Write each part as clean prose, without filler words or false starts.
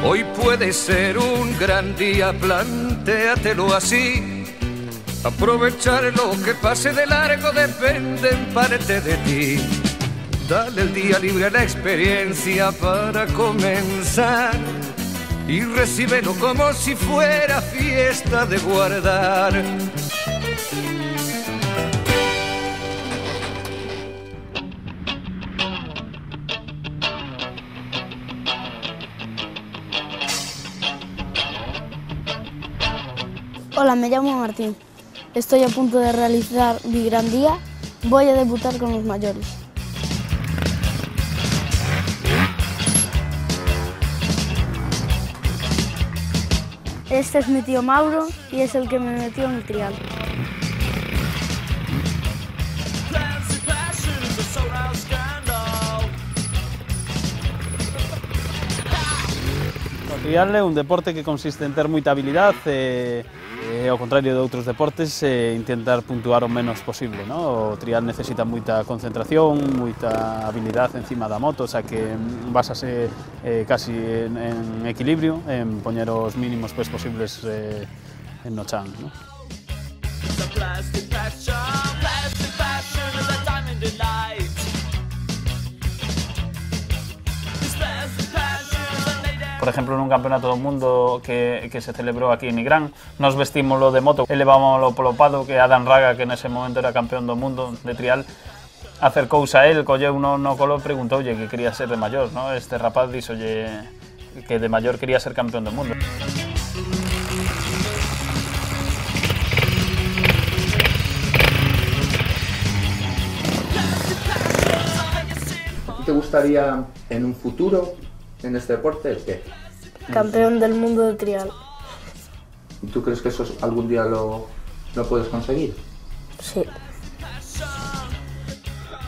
Hoy puede ser un gran día, plantéatelo así. Aprovechar lo que pase de largo depende en parte de ti. Dale el día libre a la experiencia para comenzar y recíbelo como si fuera fiesta de guardar. Hola, me llamo Martín. Estoy a punto de realizar mi gran día. Voy a debutar con los mayores. Este es mi tío Mauro y es el que me metió en el trial. O trial é un deporte que consiste en ter moita habilidade ao contrario de outros deportes, intentar puntuar o menos posible, ¿no? O trial necesita moita concentración, moita habilidade encima da moto, o sea que basase casi en equilibrio, en poñer os mínimos pés posibles no chan, ¿no? Por exemplo, nun campeonato do mundo que se celebrou aquí en Nigrán, nos vestímoslo de moto e levámoslo polo pado que Adam Raga, que nese momento era campeón do mundo de trial, acercouse a él, colleu no colo e preguntoulle que quería ser de maior, ¿no? Este rapaz díxolle que de maior quería ser campeón do mundo. ¿Te gustaría en un futuro en este deporte el qué? Campeón del mundo de trial. ¿Y tú crees que eso algún día lo puedes conseguir? Sí.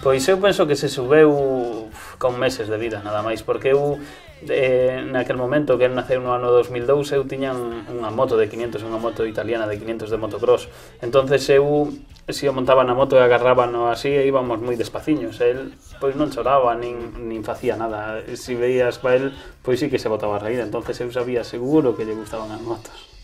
Pois eu penso que se subeu con meses de vida, nada máis, porque eu naquel momento que naceu no ano 2002 eu tiña unha moto de 500, unha moto italiana de 500 de motocross. Entonces eu, se eu montaba na moto e agarrábano así, íbamos moi despaciños. El pois non choraba, nin facía nada. Se veías pa el, pois sí que se botaba a reír. Entonces eu sabía seguro que lle gustaban as motos.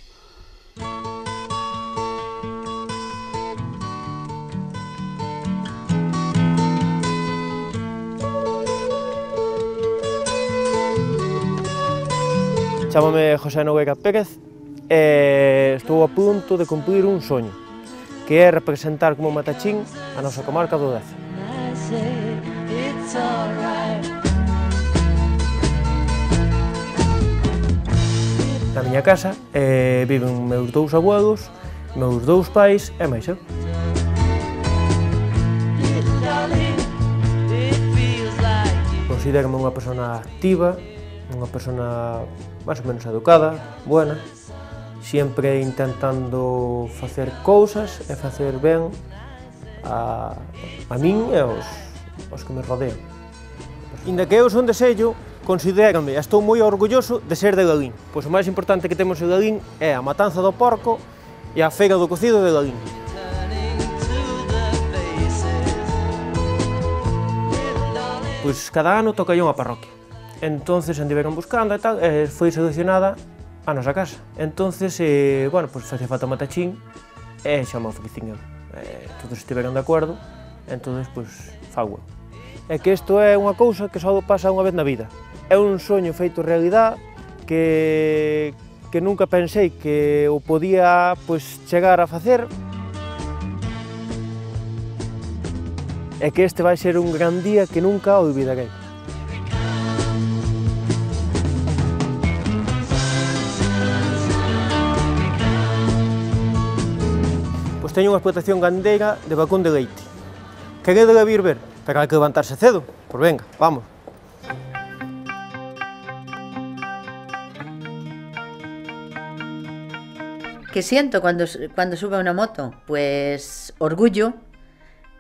Chámame José Nogueira Pérez e estou a punto de cumprir un soño, que é representar como matachín a nosa comarca do Deza. Na miña casa viven meus dous abuelos, meus dous pais e máis eu. Considérome unha persona activa, unha persona máis ou menos educada, buena, sempre intentando facer cousas e facer ben a min e aos que me rodean. Inda que eu son de Sello, considérame e estou moi orgulloso de ser de Lalín, pois o máis importante que temos en Lalín é a matanza do porco e a feira do cocido de Lalín. Pois cada ano toca unha parroquia. Entonces andiveron buscando e tal, e foi seleccionada a nosa casa. Entonces, bueno, pois facía falta matachín e xa me ofrecín eu. Todos estiveron de acordo, entonces, pois, fago. É que isto é unha cousa que só pasa unha vez na vida. É un soño feito realidade que nunca pensei que o podía, pois, chegar a facer. É que este vai ser un gran día que nunca olvidarei. Teño unha explotación gandeira de vacún de leite. Queredela vir ver, pero hai que levantarse cedo. Pois venga, vamos. ¿Qué siento cuando sube a una moto? Pues orgullo,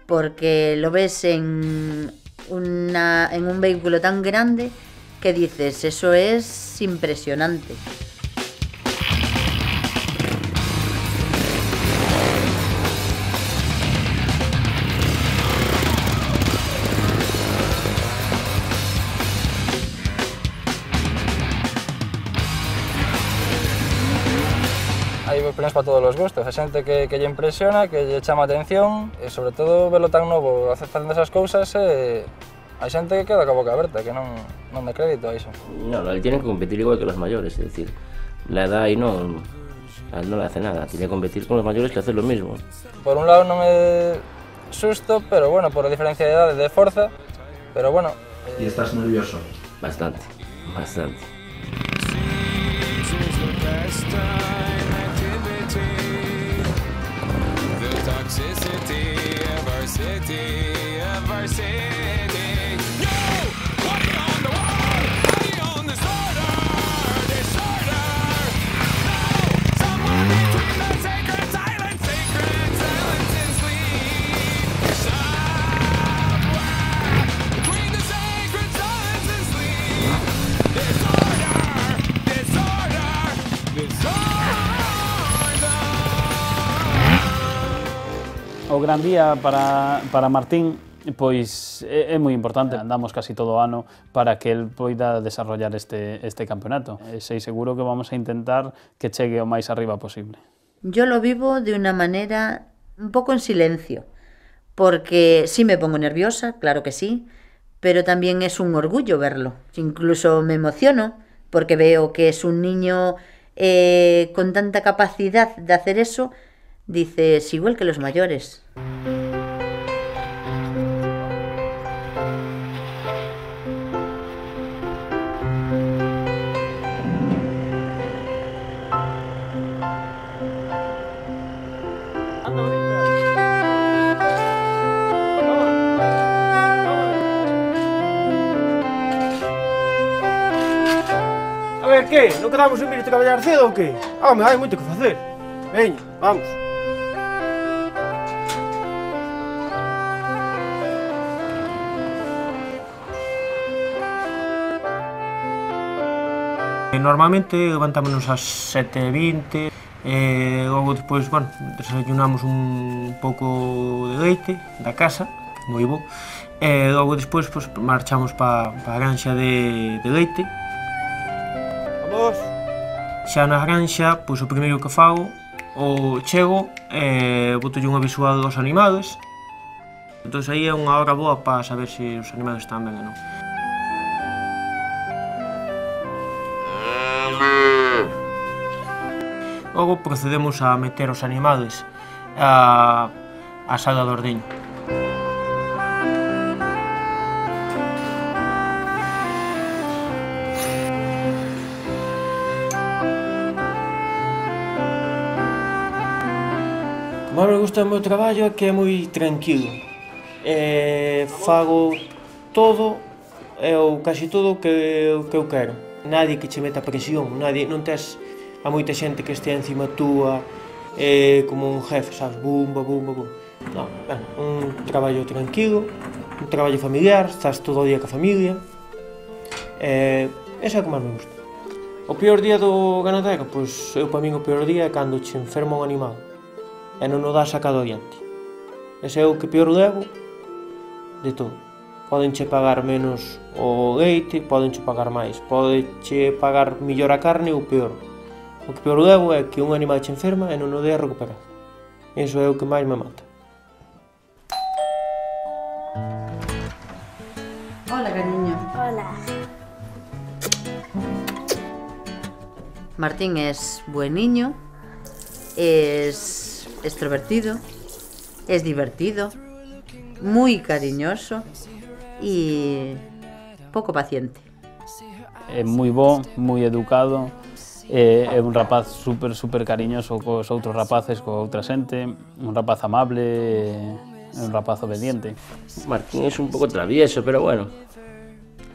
porque lo ves en un vehículo tan grande que dices, eso es impresionante. non é para todos os gustos, a xente que lle impresiona, que lle chama a atención, e sobre todo velo tan novo facendo esas cousas, hai xente que queda ca boca aberta, que non dá crédito a iso. No, él tiene que competir igual que los mayores, es decir, la edad ahí no le hace nada, tiene que competir con los mayores que hacen lo mismo. Por un lado non é susto, pero bueno, por a diferencia de edade, de forza, pero bueno... ¿Y estás nervioso? Bastante, bastante. O gran día para Martín pois é moi importante, andamos casi todo o ano para que el poida desarrollar este campeonato. Sei seguro que vamos a intentar que chegue o máis arriba posible. Yo lo vivo de una manera un poco en silencio, porque sí me pongo nerviosa, claro que sí, pero también es un orgullo verlo. Incluso me emociono porque veo que es un niño con tanta capacidad de hacer eso. Dices, igual que los mayores. A ver, que? Non quedamos en vir traballar cedo ou que? Home, hai moito que facer. Veña, vamos. Normalmente levantámonos ás 7:20, logo despois, bueno, desayunamos un pouco de leite da casa, moi bo, e logo despois pues, marchamos pa a granxa de leite. Vamos! Xa na granxa, pois o primeiro que fago, chego e botolle unha visual aos animales. Entón aí é unha hora boa para saber se os animales están ben ou non. Logo procedemos a meter os animales á sala de ordeño. O que máis me gusta do meu traballo é que é moi tranquilo. Fago todo, ou casi todo o que eu quero. Nadie que che meta presión, non tes a moita xente que estea encima túa como un jefe, sabes, bumba, bumba, bumba. Non, ben, un traballo tranquilo, un traballo familiar, estás todo o día ca familia. Ese é o que máis me gusta. O peor día do ganadero, pois eu para min o peor día é cando che enferma un animal e non o dá sacado adiante. Ese é o que peor levo de todo. Podenche pagar menos o leite, podenche pagar máis, podenche pagar millor a carne ou peor. O que peor levo é que un animal che enferma e non o dé a recuperar. Iso é o que máis me mata. Hola, cariño. Hola. Martín es buen niño, es extrovertido, es divertido, muy cariñoso y poco paciente. É moi bo, moi educado, é un rapaz super cariñoso cos outros rapaces, co outra xente, un rapaz amable, un rapaz obediente. Martín es un pouco travieso, pero bueno,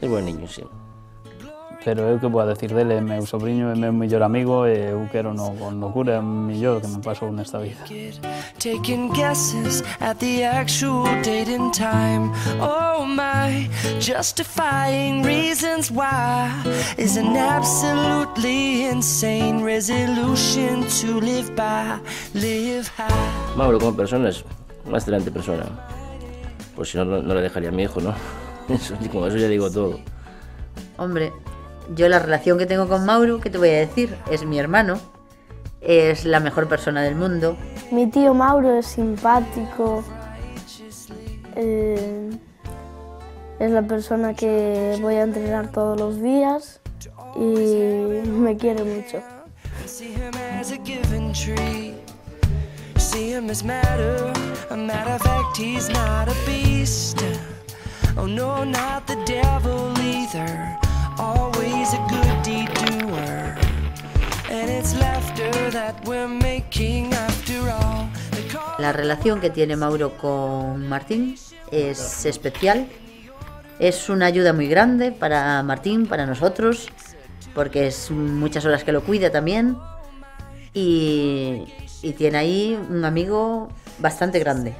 é buen niño, sí. Pero eu que vou a decir dele, é meu sobrinho, é meu mellor amigo e eu quero con locura, é o mellor que me pasou nesta vida. Taking guesses at the actual date and time. Oh my, justifying reasons why is an absolutely insane resolution to live by, live high. Mauro como persona es una excelente persona. Pues si no, no le dejaría a mi hijo, ¿no? Con eso ya digo todo. Hombre, yo la relación que tengo con Mauro, ¿qué te voy a decir? Es mi hermano. es la mejor persona del mundo. Mi tío Mauro es simpático, es la persona que voy a entrenar todos los días y me quiere mucho. See him as a given tree. See him as matter. A matter of fact, he's not a beast. Oh no, not the devil either. Always a good deed doer. And it's laughter that we're making after all. La relación que tiene Mauro con Martín es especial. Es una ayuda muy grande para Martín, para nosotros, porque es muchas horas que lo cuida también. Y tiene ahí un amigo bastante grande.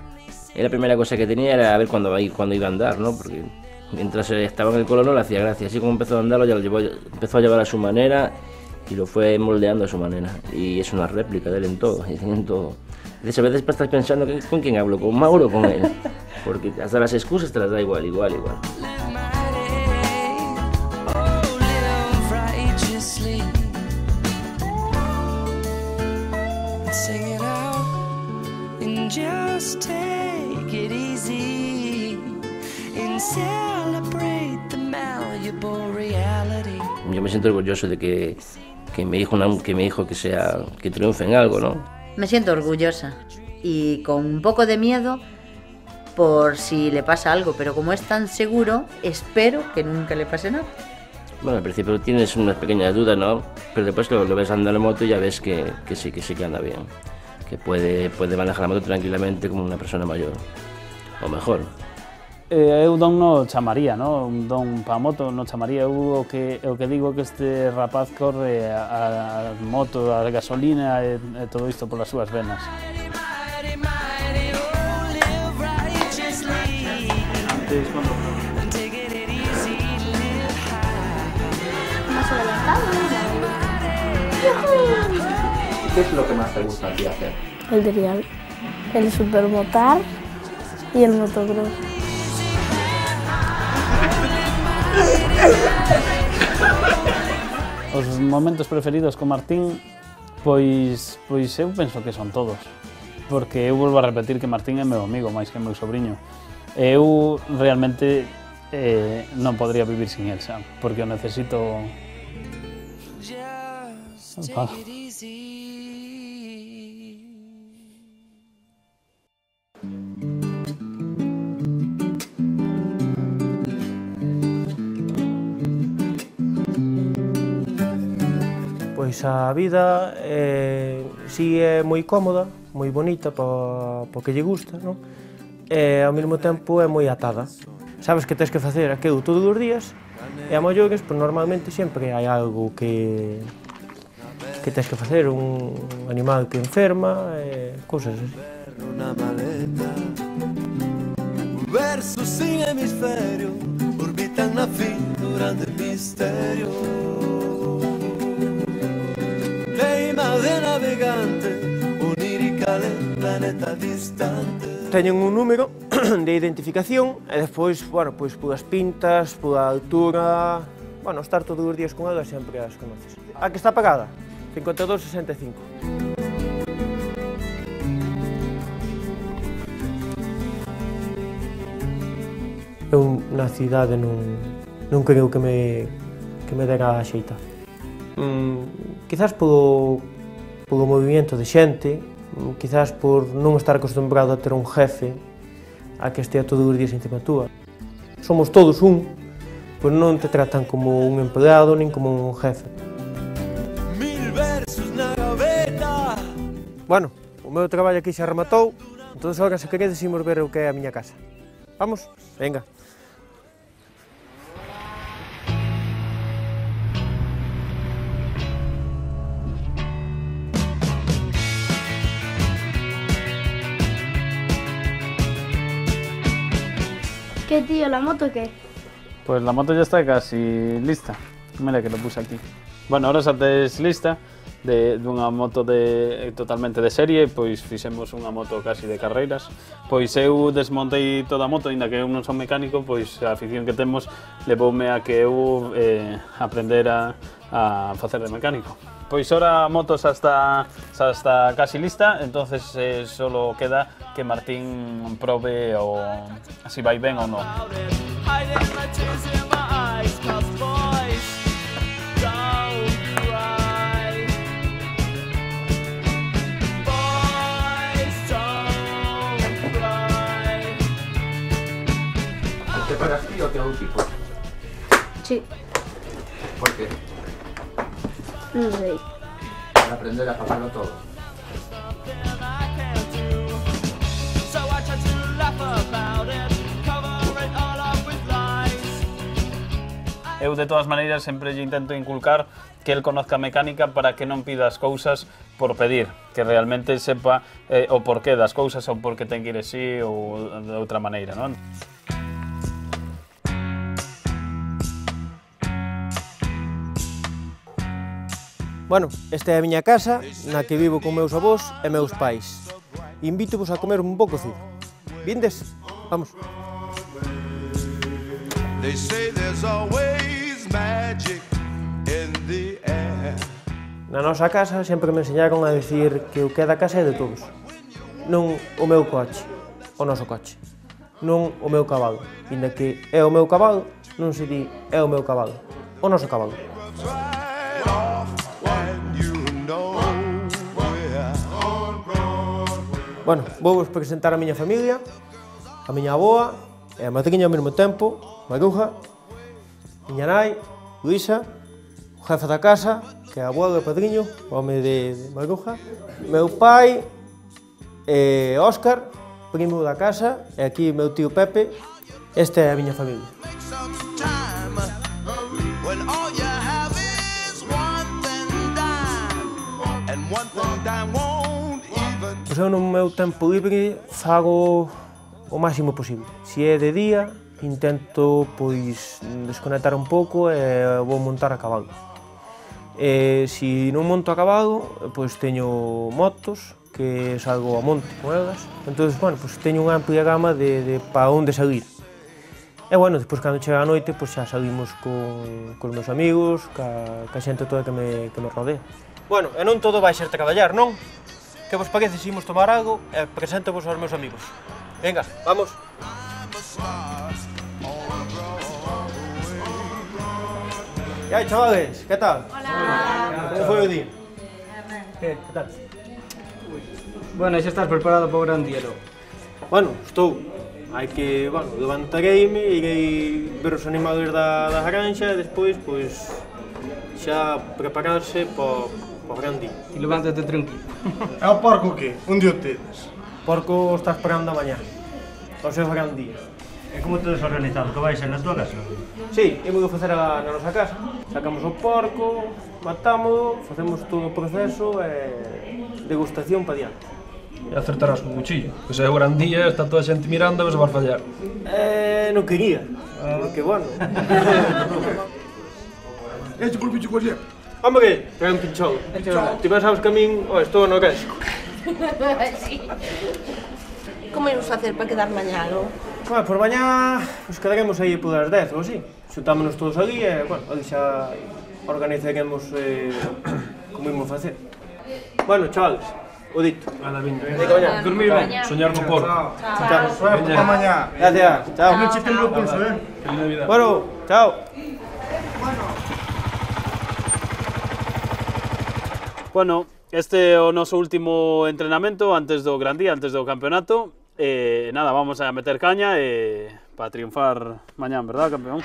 La primera cosa que tenía era a ver cuándo iba a andar, ¿no? Porque mientras estaba en el colo no le hacía gracia. Así como empezó a andarlo, ya empezó a llevar a su manera y lo fue moldeando a su manera. Y es una réplica de él en todo, en todo. A veces estás pensando, ¿con quién hablo? ¿Con Mauro o con él? Porque hasta las excusas te las da igual. Just take it easy and celebrate the malleable reality. Yo me siento orgulloso de que mi hijo que triunfe en algo, ¿no? Me siento orgullosa y con un poco de miedo por si le pasa algo, pero como es tan seguro, espero que nunca le pase nada. Bueno, al principio tienes unas pequeñas dudas, ¿no? Pero después lo ves andar en moto y ya ves que sí que anda bien. Que puede manejar la moto tranquilamente como una persona mayor, o mejor. Eu don no chamaría, no? Un don para moto no chamaría. Eu o que digo que este rapaz corre a moto, a gasolina e todo isto polas súas venas. Antes, cuando... Más adelantado, ¿Qué es lo que más te gusta a ti hacer? el trial, el supermotar y el motocross. Os momentos preferidos con Martín, pois eu penso que son todos. Porque eu volvo a repetir que Martín é meu amigo, máis que meu sobrinho. Eu realmente non podría vivir sin él, xa, porque o necesito... Pois a vida si é moi cómoda, moi bonita para que lle gusta, non? E ao mesmo tempo é moi atada. Sabes que tens que facer aquilo todos os días e a maiores, pois normalmente sempre hai algo que tens que facer, un animal que enferma, cousas así. Verso sin hemisferio orbitan na finura del misterio. Leima de navegante, onírica del planeta distante. Teñen un número de identificación e despois, bueno, pois polas pintas, pola altura... Bueno, estar todos os días con ela sempre as conoces. A que está pagada? 52,65. Eu na cidade non creo que me dera a xeita. Quizás polo movimento de xente, quizás por non estar acostumbrado a ter un jefe a que estea todos os días encima túa. Somos todos un, pois non te tratan como un empleado nin como un jefe. Bueno, o meu traballo aquí xa rematou, entón agora se queredes imos ver o que é a miña casa. Vamos? Venga. ¿Qué tío, la moto qué? Pues la moto ya está casi lista. Mira que lo puse aquí. Bueno, ahora xa tes lista dunha moto totalmente de serie, pois fixemos unha moto casi de carreiras. Pois eu desmontei toda a moto, ainda que eu non son mecánico, pois a afición que temos levoume a que eu aprendera a facer de mecánico. Pois ahora a moto xa está casi lista, entonces solo queda que Martín probe o si vai ben ou non. ¿Te pagas ti o teu equipo? Sí, ¿Por qué? no sé. Para aprender a pagarlo todo. Eu, de todas maneiras, sempre lle intento inculcar que el conozca mecánica para que non pida as cousas por pedir, que realmente sepa o porqué das cousas ou por que ten que ir así ou de outra maneira, non? Bueno, esta é a miña casa, na que vivo con meus avós e meus pais. Invítovos a comer un bo cocido. Vindes? Vamos. They say there's always magic in the air. Na nosa casa sempre me enseñaron a dicir que o que é da casa é de todos. Non o meu coche, o noso coche. Non o meu cabalo. Inda que é o meu cabalo, non se di é o meu cabalo. O noso cabalo. Bueno, vou vos presentar a miña familia, a miña avoa e a madriña ao mesmo tempo, Maruja, miña nai, Luisa, o jefe da casa, que é a abuelo e padriño, o home de Maruja, meu pai, Óscar, primo da casa, e aquí meu tío Pepe. Esta é a miña familia. Pois eu no meu tempo libre fago o máximo posible. Se é de día, intento pois desconectar un pouco e vou montar a cabalo. Se non monto a cabalo, pois teño motos, que salgo a monte con elas. Entón, bueno, pois teño unha amplia gama de para onde salir. E, bueno, despois, cando chega a noite, pois xa salimos con os meus amigos, ca xente toda que me rodea. Bueno, e non todo vai ser traballar, non? Que vos parece se imos tomar algo e presento-vos aos meus amigos? Venga, vamos! E aí, chavales, que tal? Hola! Como foi o día? Que tal? Bueno, xa estás preparado para o gran día, non? Bueno, estou. Hai que, bueno, levantareime, irei ver os animales da granxa e despois, pois, xa prepararse para o gran día. E levántate tranquilo. E o porco que? Onde o tedes? O porco está esperando a mañá, o seu gran día. E como tedes organizado? Que vai ser na tua casa? Sí, imos facer na nosa casa. Sacamos o porco, matámoslo, facemos todo o proceso e degustación para diante. E acertarás con cuchillo, que se é o gran día, está toda a xente mirando e vas a fallar. Non quería, porque, bueno... Este por bicho coller. Hombre, trae un pinchón. Ti pensabas que a min, estou no casco. Sí. Como íamos facer para quedar mañá, non? Bueno, por mañá, nos quedaremos aí por as 10 ou así. Xuntámonos todos ali e, bueno, ali xa organizaremos como ímos facer. Bueno, chavales, o dito. Anda, vinga. Dormir ben. Soñar co porco. Chao. Suerte para mañá. Gracias. Chao. Non che temblo o pulso, Bueno, chao. Bueno, este é o noso último entrenamento antes do gran día, antes do campeonato. Nada, vamos a meter caña para triunfar mañán, verdad, campeón?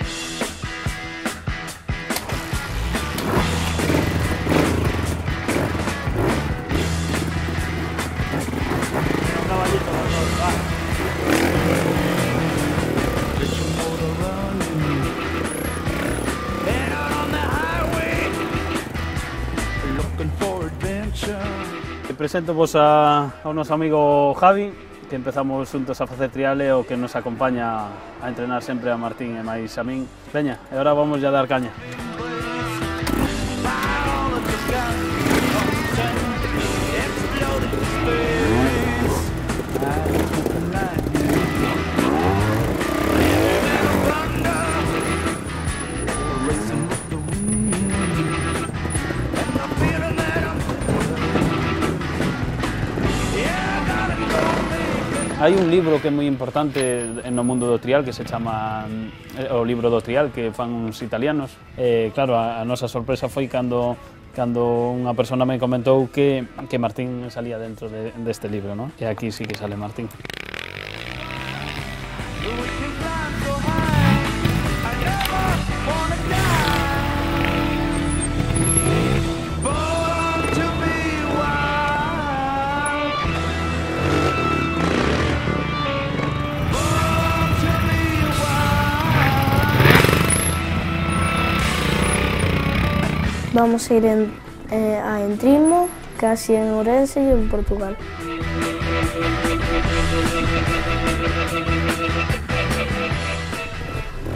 Presento vos ao noso amigo Javi, que empezamos juntos a facer trial e o que nos acompaña a entrenar sempre a Martín e máis a min. Veña, e agora vamos a dar caña. Hai un libro que é moi importante no mundo do trial que se chama o libro do trial que fan uns italianos. Claro, a nosa sorpresa foi cando unha persona me comentou que Martín salía dentro deste libro, ¿no? E aquí sí que sale Martín. Vamos a ir a Entrimo, casi en Ourense y en Portugal.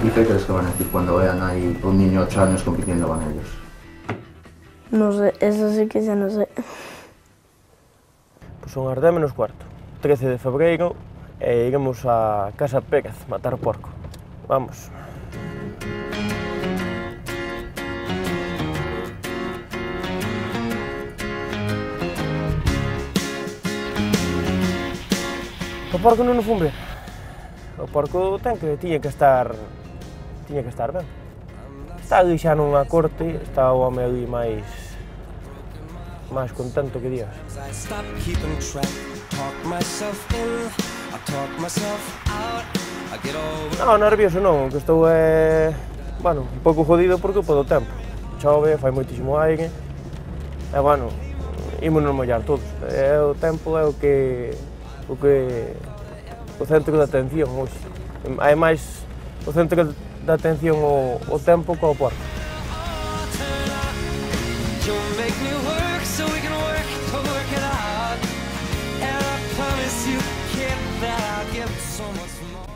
¿Y qué crees que van a decir cuando vean ahí un niño de 8 años compitiendo con ellos? No sé, eso sí que ya no sé. Pois son as 10:15, 13 de febreiro, e iremos a Casa Pérez matar porco. Vamos. O porco non o fun ver. O porco tiña que estar ben. Está ali xa nunha corte, está o home ali máis contento que digas. Non, nervioso non, que estou un pouco jodido por culpa do tempo. Chove, fai moitísimo aire, e ímonos mollar todos. O tempo é o centro de atención hoxe. Hai máis o centro de atención o tempo co porco.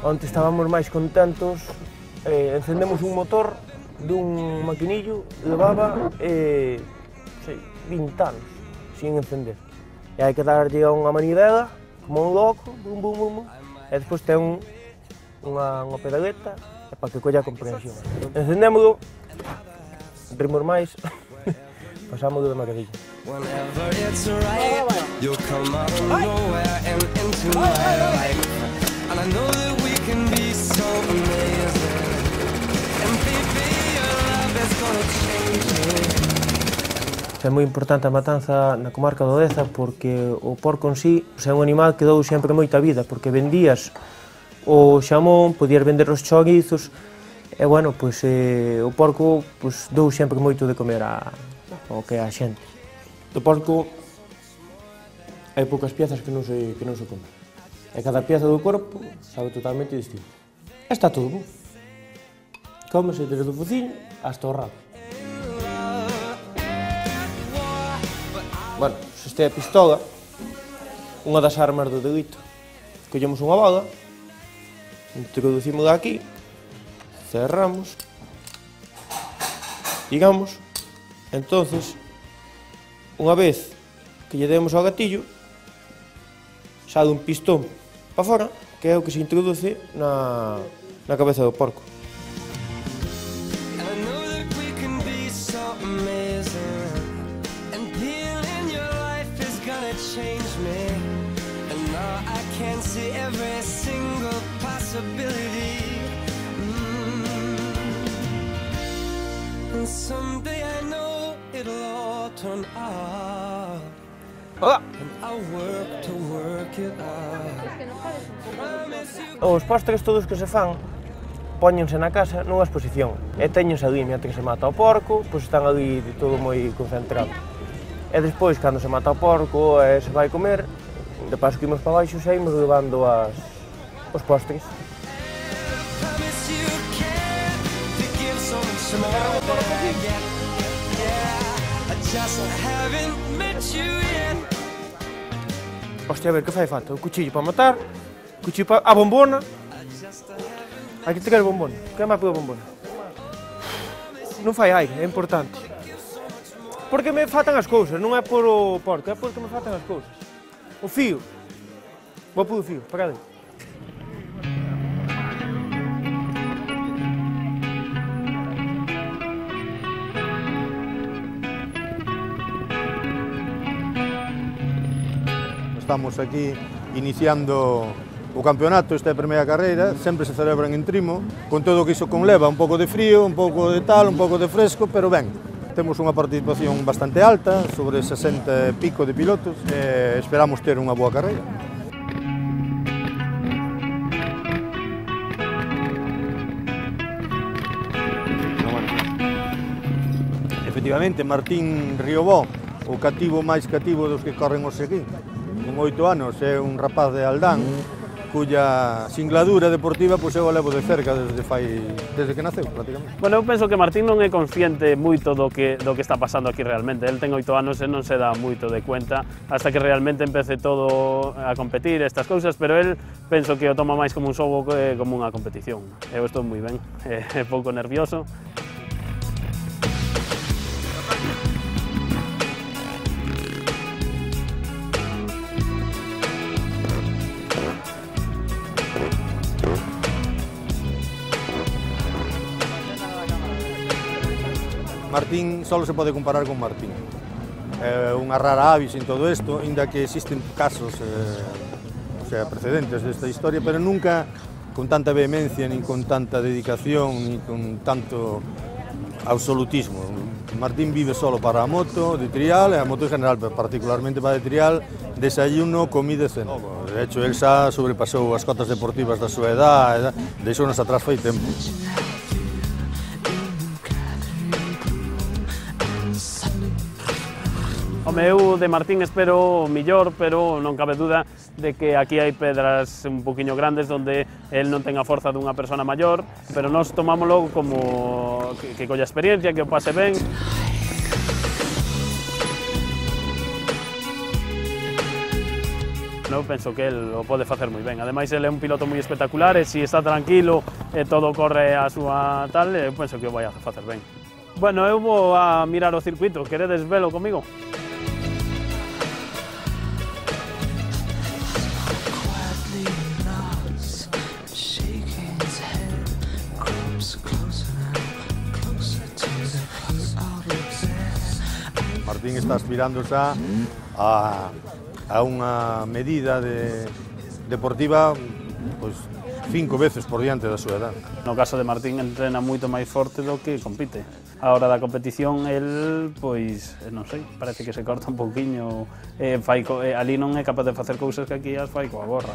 Onte estábamos máis contentos, encendemos un motor dun maquinillo, levaba 20 anos sin encender. E hai que darlle a unha manivela, como un loco, bum, bum, bum, e despois ten unha pedaleta para que colla a comprensión. Encendémoslo, rimos máis, pasámoslo de maravilla. É moi importante a matanza na comarca do Deza porque o porco en sí é un animal que dou sempre moita vida porque vendías o xamón, podías vender os chorizos e o porco dou sempre moito de comer ao que é a xente. Do porco hai poucas piezas que non se comen e cada pieza do corpo sabe totalmente distinto. Está todo bo. Cómese desde o fociño hasta o rabo. Esta é a pistola, unha das armas do delito. Collemos unha bala, introducimos aquí, cerramos, digamos, entonces, unha vez que lle demos ao gatillo, sale un pistón para fora, que é o que se introduce na cabeza do porco. Hola. Os postres todos que se fan póñense na casa nunha exposición e teñense ali mentre se mata o porco, pois están ali todo moi concentrado. E despois, cando se mata o porco e se vai comer, de paso que imos para baixo xa imos levando os postres. Hostia, a ver, que fai falta? O cuchillo para matar, o cuchillo para... a bombona. Hai que tirar a bombona. Que é máis pela bombona? Non fai aire, é importante. Porque me faltan as cousas, non é por o porco, é porque me faltan as cousas. O fío. Vou polo fío, para ali. Estamos aquí iniciando O campeonato, esta é a primeira carreira, sempre se celebran en Trimo, con todo o que iso conleva, un pouco de frío, un pouco de tal, un pouco de fresco, pero ben, temos unha participación bastante alta, sobre 60 e pico de pilotos, e esperamos ter unha boa carreira. Efectivamente, Martín Riobó, o cativo máis cativo dos que corren hoxe aquí. Con 8 anos, é un rapaz de Aldán, cuya singladura deportiva eu a levo de cerca desde que naceu, prácticamente. Bueno, eu penso que Martín non é consciente moito do que está pasando aquí realmente. El ten 8 anos e non se dá moito de cuenta hasta que realmente empece todo a competir, estas cousas, pero el penso que o toma máis como un xogo que como unha competición. Eu estou moi ben, é pouco nervioso. Martín só se pode comparar con Martín. É unha rara avis en todo isto, inda que existen casos precedentes desta historia, pero nunca con tanta vehemencia, nin con tanta dedicación, nin con tanto absolutismo. Martín vive solo para a moto de trial, e a moto en general, pero particularmente para de trial, desayuno, comida e cena. De hecho, el xa sobrepasou as cotas deportivas da súa edad, deixounos atrás fai tempo. Home, eu de Martín espero o millor, pero non cabe duda de que aquí hai pedras un poquinho grandes onde el non ten a forza dunha persona maior, pero nós tomámoslo como que colla experiencia, que o pase ben. Eu penso que el o pode facer moi ben. Ademais, ele é un piloto moi espectacular e se está tranquilo e todo corre a súa tal, eu penso que o vai a facer ben. Bueno, eu vou a mirar o circuito. Queredes velo comigo? Martín está aspirando xa a unha medida deportiva 5 veces por diante da súa edad. No caso de Martín, entrena moito máis forte do que compite. A hora da competición, el, pois, non sei, parece que se corta un pouquiño, ali non é capaz de facer cousas que aquí as fai coa gorra.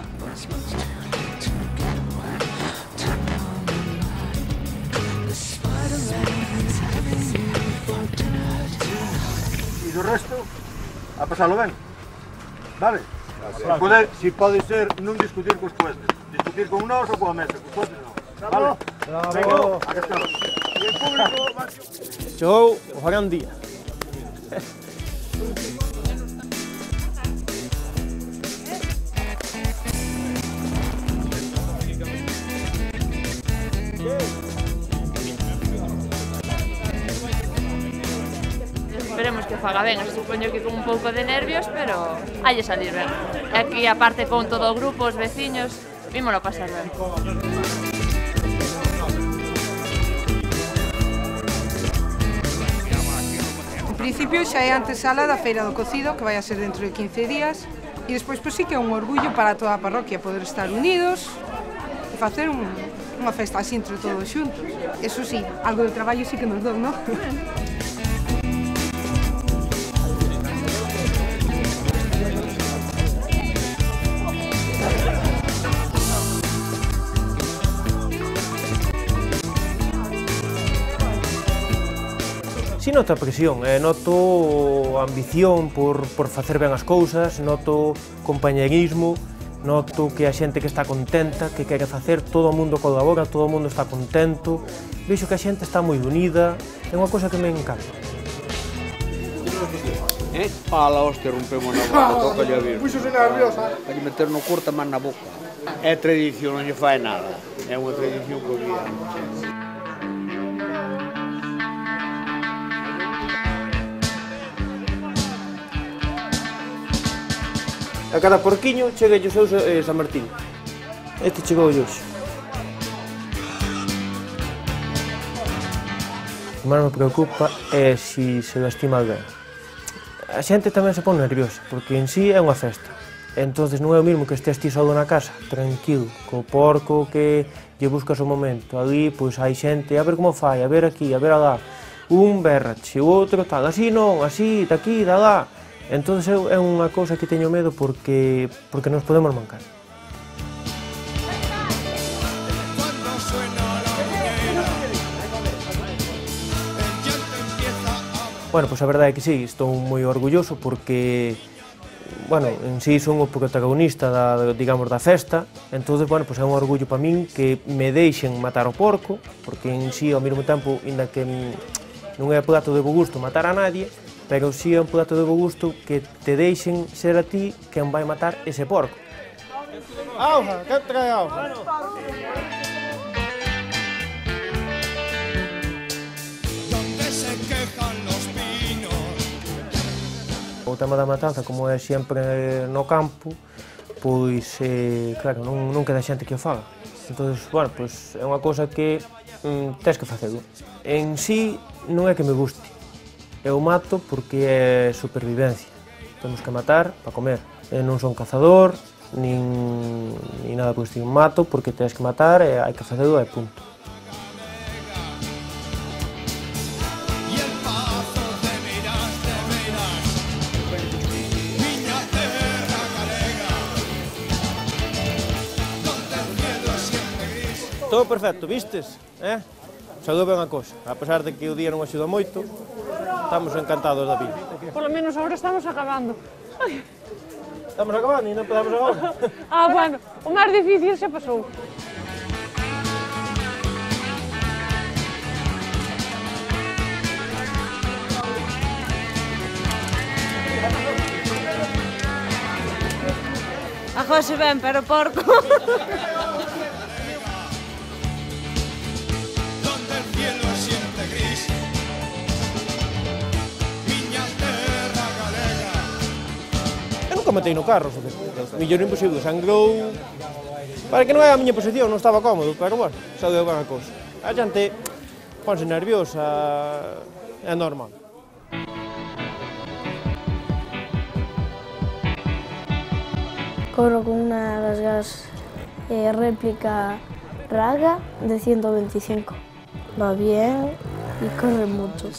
E do resto, a pasalo ben, vale? Si pode ser non discutir cos jueces, discutir con nós ou coa mesa, cos jueces non. Vale? Bravo! Aquí estamos. E o público... Chegou o gran día. Esperemos que faga ben, supoño que con un pouco de nervios, pero hai de salir ben. E aquí, aparte, con todo o grupo, os veciños, vímolo pasar ben. En principio xa é antesala da Feira do Cocido, que vai a ser dentro de 15 días, e despois pois sí que é un orgullo para toda a parroquia poder estar unidos e facer unha festa así entre todos xuntos. Eso sí, algo de traballo sí que nos dou, non? Si noto a presión, noto ambición por facer ben as cousas, noto compañerismo, noto que a xente que está contenta, que quere facer, todo o mundo colabora, todo o mundo está contento, vexo que a xente está moi unida, é unha cousa que me encanta. Pala, hostia, rompemos na boca, toca lle a vir. Puxose nerviosa. Hai que meter no corta máis na boca. É tradición, non lle fai nada. É unha tradición que había. A cada porquiño chega o seu San Martín. Este chegou hoxe. O que máis me preocupa é se lastima alguén. A xente tamén se pon nerviosa, porque en sí é unha festa. Entonces non é o mismo que estés ti solo na casa, tranquilo, co porco que lle buscas o momento. Ali, pois, hai xente, a ver como fai, a ver aquí, a ver alá. Un berrache, o outro tal, así non, así, daqui, da lá. Entonces é unha cousa que teño medo porque nos podemos mancar. Bueno, pois a verdade é que sí, estou moi orgulloso porque, bueno, en sí son o protagonista digamos, da festa, entonces, bueno, pois é un orgullo para min que me deixen matar o porco, porque en sí, ao mesmo tempo, inda que non é plato de bo gusto matar a nadie, pero sí é un plato de bo gusto que te deixen ser a ti quen vai matar ese porco. Auja, que trae auja? O tema da matanza, como é sempre no campo, pois, claro, non queda xente que o faga. Entón, bueno, pois é unha cousa que tens que facelo. En sí, non é que me guste. Eu mato porque é supervivencia. Temos que matar para comer. Non son cazador, nin nada por estilo. Mato porque tens que matar e hai que facelo e punto. Todo perfecto, vistes? Xa dou ben a cosa. A pesar de que o día non axuda moito, estamos encantados da vida. Por lo menos agora estamos acabando. Estamos acabando e non empezamos agora. Bueno, o máis difícil xa pasou. A José ben, pero porco. Eu nunca matei no carro, millón imposible, sangrou... Para que non é a miña posición, non estaba cómodo, pero bueno, xa deu ben a cousa. A xente ponse nerviosa, é normal. Corro con una Gas réplica Raga de 125. Va bien y corre mucho.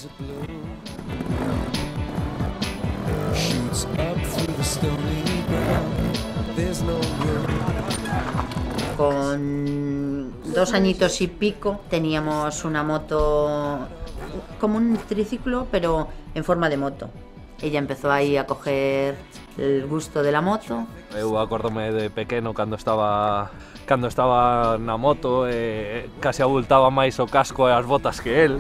Con 2 añitos y pico teníamos una moto como un triciclo, pero en forma de moto. Ella empezó ahí a coger el gusto de la moto. Eu acórdome de pequeno cando estaba na moto casi abultaba máis o casco e as botas que el.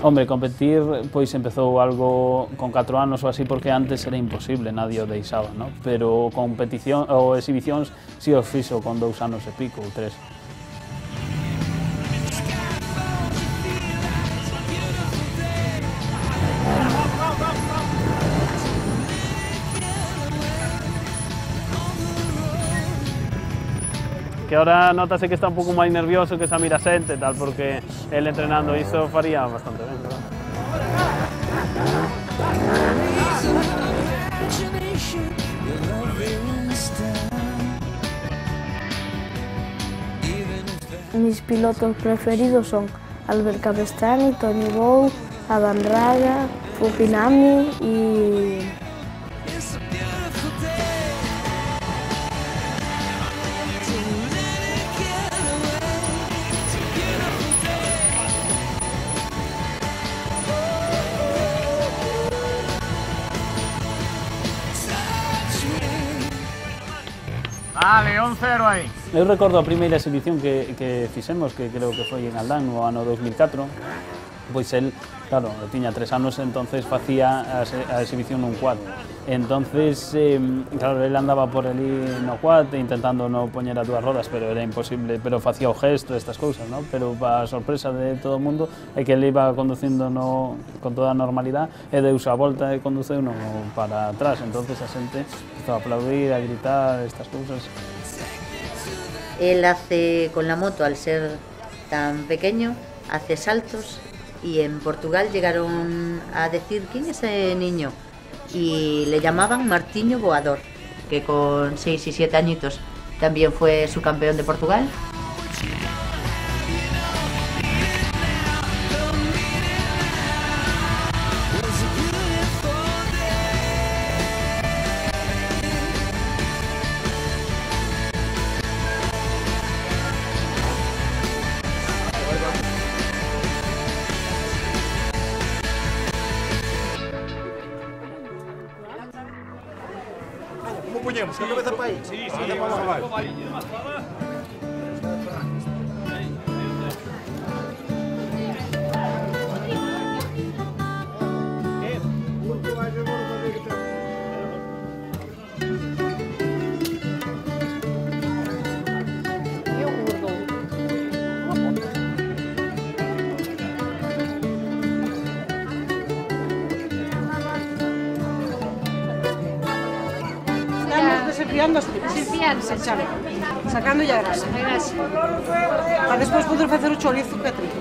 Hombre, competir pois empezou algo con 4 anos ou así porque antes era imposible, nadie o deixaba, ¿no? Pero competición ou exhibicións si o fixo con 2 anos e pico ou 3. Que ahora notase que está un pouco máis nervioso, que xa mira xente e tal, porque el entrenando iso faría bastante ben, claro. Mis pilotos preferidos son Albert Capestrani, Tony Bow, Adam Raga, Fujinami y... Vale, 1-0 aí. Eu recordo a primeira exhibición que fixemos, que creo que foi en Aldán no ano 2004, pois el, claro, tiña 3 anos, entonces facía a exhibición nun quad. Entonces, claro, ele andaba por ali no quad intentando non poñer as 2 rodas, pero era imposible, pero facía o gesto, estas cousas, ¿no? Pero para a sorpresa de todo o mundo é que ele iba conducindo con toda a normalidade e deuse a volta e conduceu para atrás, entonces a xente empezou a aplaudir, a gritar, estas cousas. Él hace con la moto, al ser tan pequeño, hace saltos y en Portugal llegaron a decir ¿quién es ese niño? Y le llamaban Martiño Boador, que con 6 y 7 añitos también fue subcampeón de Portugal. ¿Cómo ponemos? ¿Qué cabeza para ahí? Sí, vamos. Desenfiándose, chale. Sacando ya a grasa. Para despois poder facer o chorizo que é trigo.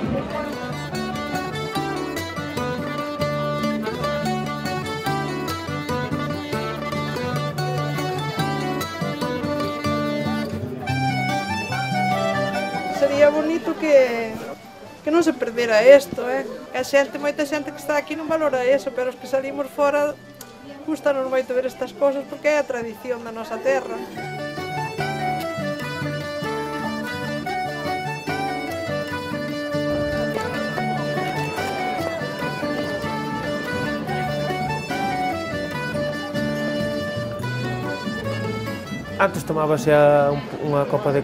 Sería bonito que non se perdera isto, A xente, moita xente que está aquí non valora eso, pero os que salimos fora gustanos moito ver estas cosas porque é a tradición da nosa terra. Antes tomábase unha copa de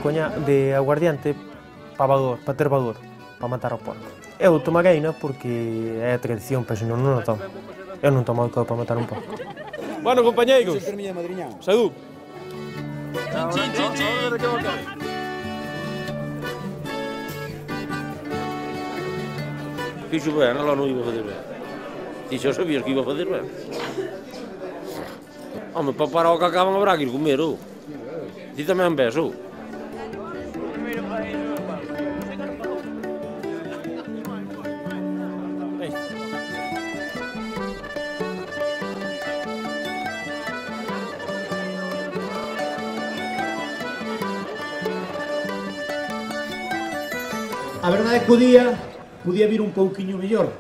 aguardiente para ter valor, para matar o porco. Eu tomareina porque é a tradición, pero senón non o tomo. Eu non tomo alcohol para matar un porco. Bueno, compañeiros, salud. Fixo ben, ela non iba a fazer ben. Ti xa sabías que iba a fazer ben. Home, para parar o que acaban habrá que ir comer, ou? Ti tamén ves, ou? A verdade é que o día podía vir un pouquiño mellor,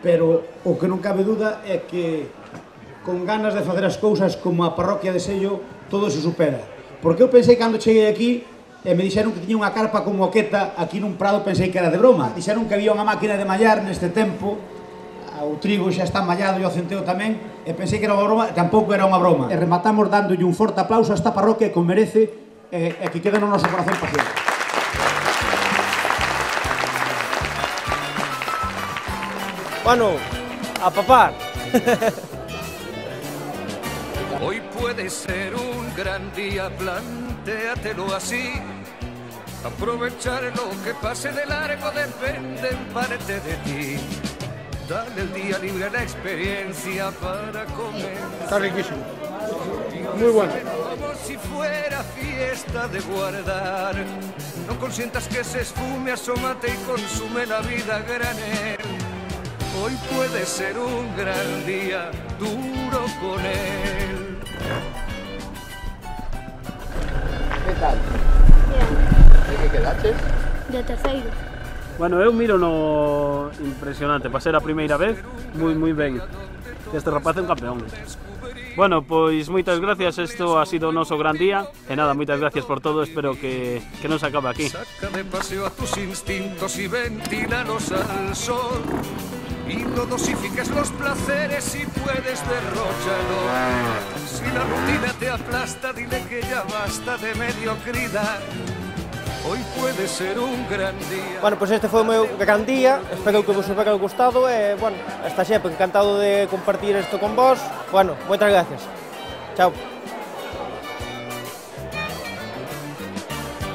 pero o que non cabe duda é que con ganas de facer as cousas como a parroquia de Sello todo se supera. Porque eu pensei cando cheguei aquí e me dixeron que tiña unha carpa con moqueta aquí nun prado, pensei que era de broma. Dixeron que había unha máquina de mallar neste tempo, o trigo xa está mallado e o centeo tamén, e pensei que era unha broma, tampouco era unha broma. E rematamos dándolle un forte aplauso a esta parroquia que merece e que queda no noso corazón para sempre. Bueno, a papar. Hoy puede ser un gran día, plantéatelo así. Aprovechar lo que pase de largo depende en parte de ti. Dale el día libre a la experiencia para comer. Está riquísimo. Muy bueno. Como si fuera fiesta de guardar. No consientas que se esfume, asómate y consume la vida a granel. Hoy puede ser un gran día, duro con él. ¿Qué tal? Bien. ¿De qué quedaste? De terceiro. Bueno, eu miro no impresionante, para ser a primeira vez, moi ben. Este rapaz é un campeón. Bueno, pois moitas gracias, isto ha sido o noso gran día. E nada, moitas gracias por todo, espero que non se acabe aquí. Saca de paseo a tus instintos y ventílalos al sol. Y no dosifiques los placeres, si puedes derróchalo. Si la rutina te aplasta, dile que ya basta de mediocridad. Hoy puede ser un gran día. Bueno, pois este foi o meu gran día, espero que vos hubiera gustado e, bueno, hasta sempre encantado de compartir isto con vos. Bueno, moitas gracias. Chao.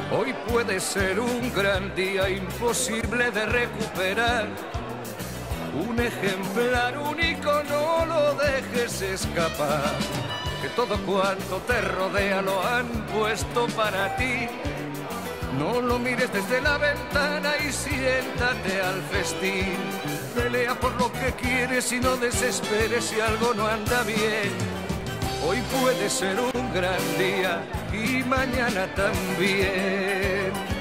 Hoy puede ser un gran día imposible de recuperar. Un ejemplar único, no lo dejes escapar. Que todo cuanto te rodea lo han puesto para ti. No lo mires desde la ventana y siéntate al festín. Pelea por lo que quieres y no desesperes si algo no anda bien. Hoy puede ser un gran día y mañana también.